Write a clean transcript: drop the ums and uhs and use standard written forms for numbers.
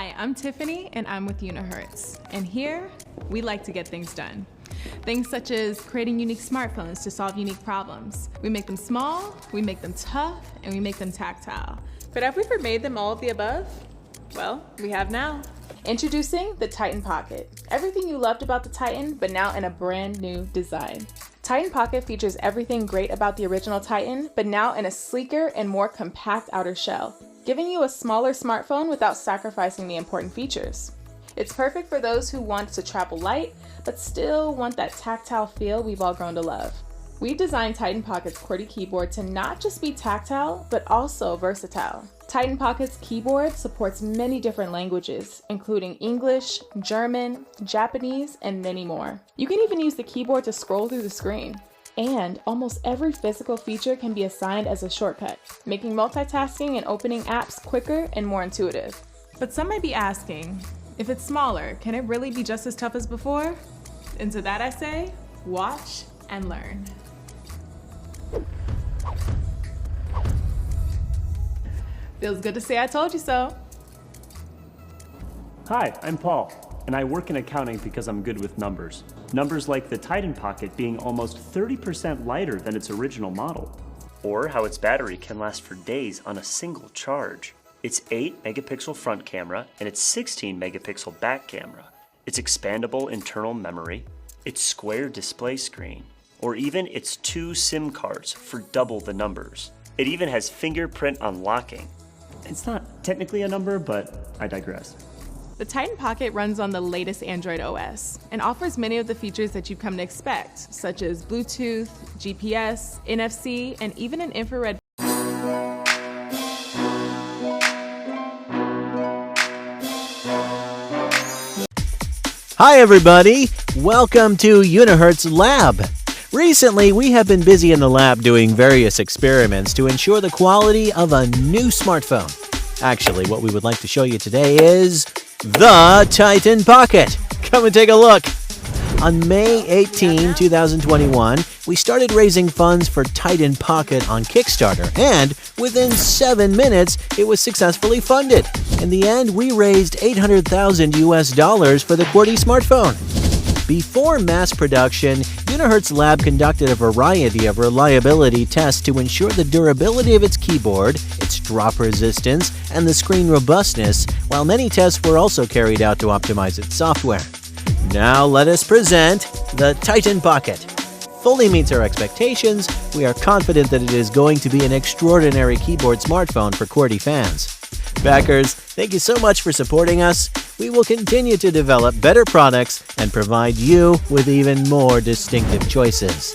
Hi, I'm Tiffany and I'm with Unihertz. And here, we like to get things done. Things such as creating unique smartphones to solve unique problems. We make them small, we make them tough, and we make them tactile. But have we ever made them all of the above? Well, we have now. Introducing the Titan Pocket. Everything you loved about the Titan, but now in a brand new design. Titan Pocket features everything great about the original Titan, but now in a sleeker and more compact outer shell, giving you a smaller smartphone without sacrificing the important features. It's perfect for those who want to travel light, but still want that tactile feel we've all grown to love. We've designed Titan Pocket's QWERTY keyboard to not just be tactile, but also versatile. Titan Pocket's keyboard supports many different languages, including English, German, Japanese, and many more. You can even use the keyboard to scroll through the screen. And almost every physical feature can be assigned as a shortcut, making multitasking and opening apps quicker and more intuitive. But some might be asking, if it's smaller, can it really be just as tough as before? And to that I say, watch and learn. Feels good to say I told you so. Hi, I'm Paul, and I work in accounting because I'm good with numbers. Numbers like the Titan Pocket being almost 30% lighter than its original model. Or how its battery can last for days on a single charge. Its 8 megapixel front camera and its 16 megapixel back camera. Its expandable internal memory, its square display screen, or even its 2 SIM cards for double the numbers. It even has fingerprint unlocking. It's not technically a number, but I digress. The Titan Pocket runs on the latest Android OS and offers many of the features that you've come to expect, such as Bluetooth, GPS, NFC, and even an infrared. Hi everybody, welcome to Unihertz Lab. Recently, we have been busy in the lab doing various experiments to ensure the quality of a new smartphone. Actually, what we would like to show you today is the Titan Pocket. Come and take a look. On May 18, 2021, we started raising funds for Titan Pocket on Kickstarter, and within 7 minutes, it was successfully funded. In the end, we raised $800,000 US for the QWERTY smartphone. Before mass production, Unihertz Lab conducted a variety of reliability tests to ensure the durability of its keyboard, its drop resistance, and the screen robustness, while many tests were also carried out to optimize its software. Now let us present the Titan Pocket. Fully meets our expectations, we are confident that it is going to be an extraordinary keyboard smartphone for QWERTY fans. Backers, thank you so much for supporting us. We will continue to develop better products and provide you with even more distinctive choices.